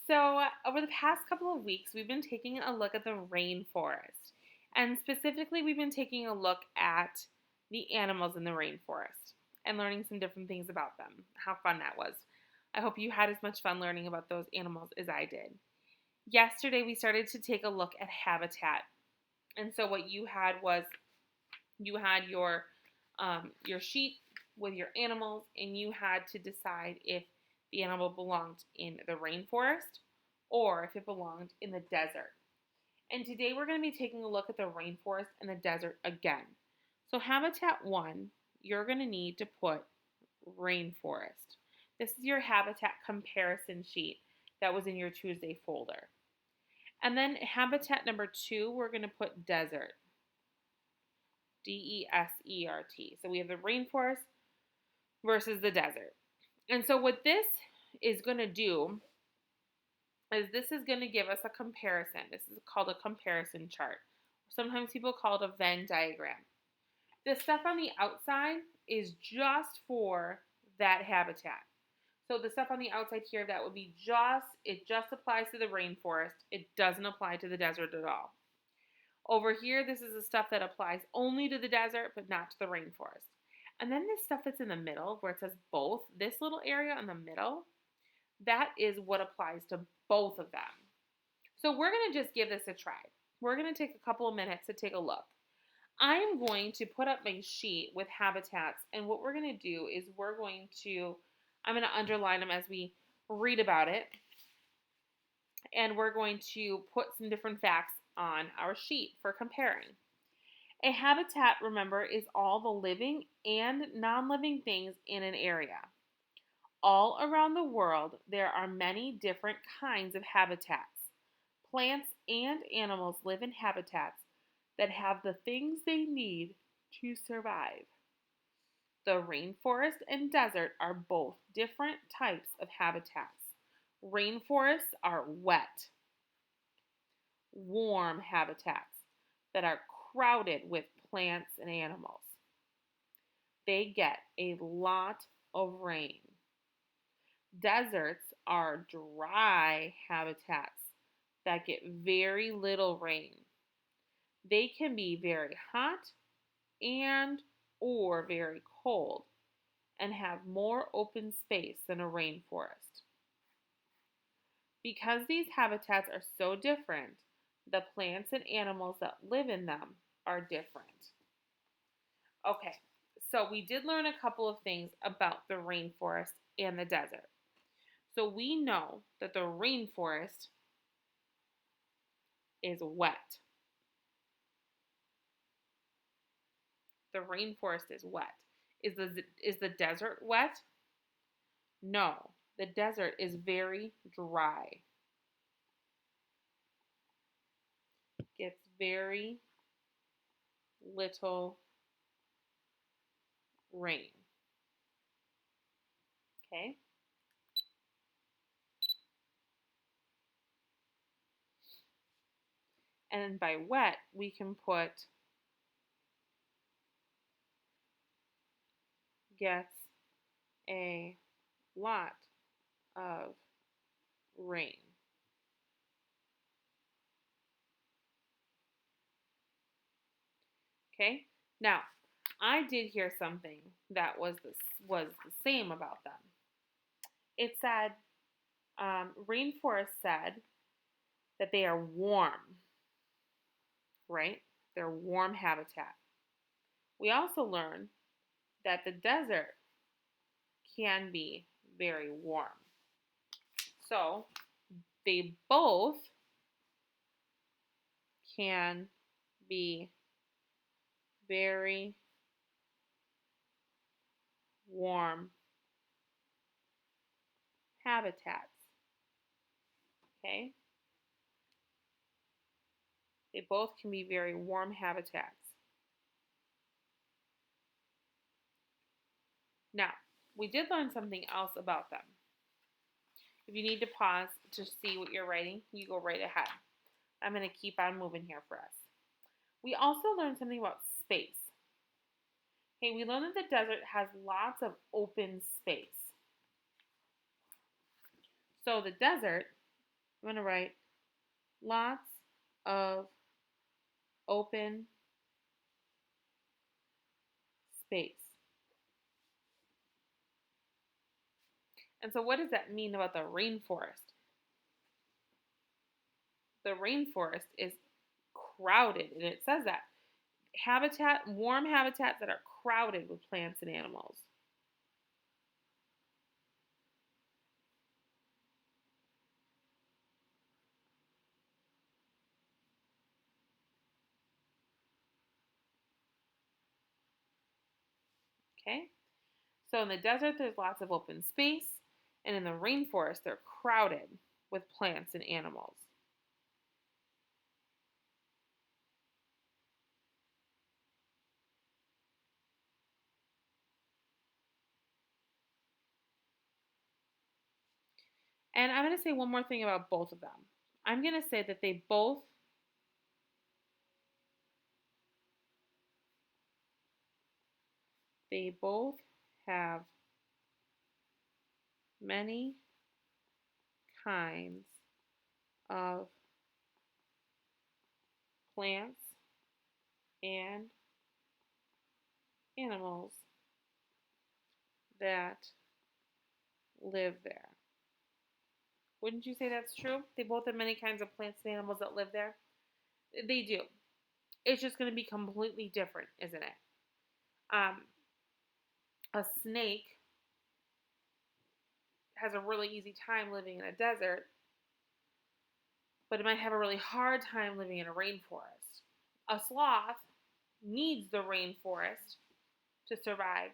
So, over the past couple of weeks, we've been taking a look at the rainforest. And specifically, we've been taking a look at the animals in the rainforest and learning some different things about them. How fun that was. I hope you had as much fun learning about those animals as I did. Yesterday, we started to take a look at habitat. And so, what you had was you had your sheet with your animals, and you had to decide if the animal belonged in the rainforest or if it belonged in the desert. And today we're going to be taking a look at the rainforest and the desert again. So, habitat 1, you're going to need to put rainforest. This is your habitat comparison sheet that was in your Tuesday folder. And then habitat number 2, we're going to put desert. Desert. So we have the rainforest versus the desert. And so what this is going to do is this is going to give us a comparison. This is called a comparison chart. Sometimes people call it a Venn diagram. The stuff on the outside is just for that habitat. So the stuff on the outside here, that would be it just applies to the rainforest. It doesn't apply to the desert at all. Over here, this is the stuff that applies only to the desert, but not to the rainforest. And then this stuff that's in the middle, where it says both, this little area in the middle, that is what applies to both of them. So we're going to just give this a try. We're going to take a couple of minutes to take a look. I'm going to put up my sheet with habitats, and what we're going to do is I'm going to underline them as we read about it, and we're going to put some different facts on our sheet for comparing. A habitat, remember, is all the living and non-living things in an area. All around the world, there are many different kinds of habitats. Plants and animals live in habitats that have the things they need to survive. The rainforest and desert are both different types of habitats. Rainforests are wet, warm habitats that are crowded with plants and animals. They get a lot of rain. Deserts are dry habitats that get very little rain. They can be very hot and or very cold and have more open space than a rainforest. Because these habitats are so different, the plants and animals that live in them are different. Okay, so we did learn a couple of things about the rainforest and the desert. So we know that the rainforest is wet. The rainforest is wet. Is the desert wet? No, the desert is very dry. Gets very little rain. Okay? And by wet, we can put gets a lot of rain. Okay? Now, I did hear something that was the same about them. It said, rainforest said that they are warm, right? They're warm habitat. We also learned that the desert can be very warm. So they both can be very warm habitats. Okay? They both can be very warm habitats. Now, we did learn something else about them. If you need to pause to see what you're writing, you go right ahead. I'm going to keep on moving here for us. We also learned something about space. Okay, we learned that the desert has lots of open space. So the desert I'm going to write lots of open space. And so what does that mean about the rainforest? The rainforest is crowded, and it says that warm habitats that are crowded with plants and animals. Okay? So in the desert, there's lots of open space, and in the rainforest, they're crowded with plants and animals. And I'm going to say one more thing about both of them. I'm going to say that they both have many kinds of plants and animals that live there. Wouldn't you say that's true? They both have many kinds of plants and animals that live there. They do. It's just going to be completely different, isn't it? Um, a snake has a really easy time living in a desert, but it might have a really hard time living in a rainforest. A sloth needs the rainforest to survive,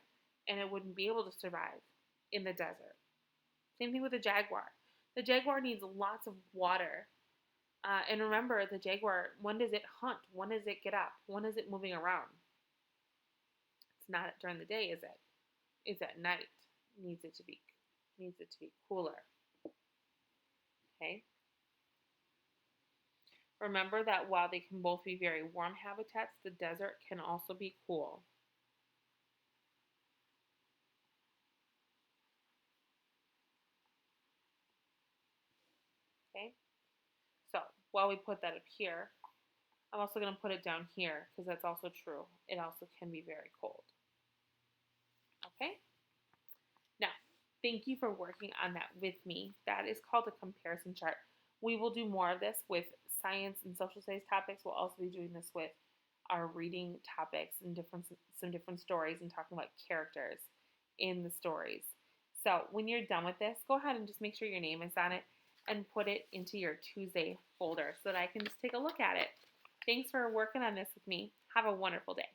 and it wouldn't be able to survive in the desert. Same thing with the jaguar. The jaguar needs lots of water. And remember, the jaguar, when does it hunt? When does it get up? When is it moving around? It's not during the day, is it? It's at night. Needs it to be cooler. Okay. Remember that while they can both be very warm habitats, the desert can also be cool. Okay. So while we put that up here, I'm also going to put it down here because that's also true. It also can be very cold. Okay. Now, thank you for working on that with me. That is called a comparison chart. We will do more of this with science and social studies topics. We'll also be doing this with our reading topics and some different stories and talking about characters in the stories. So when you're done with this, go ahead and just make sure your name is on it and put it into your Tuesday folder so that I can just take a look at it. Thanks for working on this with me. Have a wonderful day.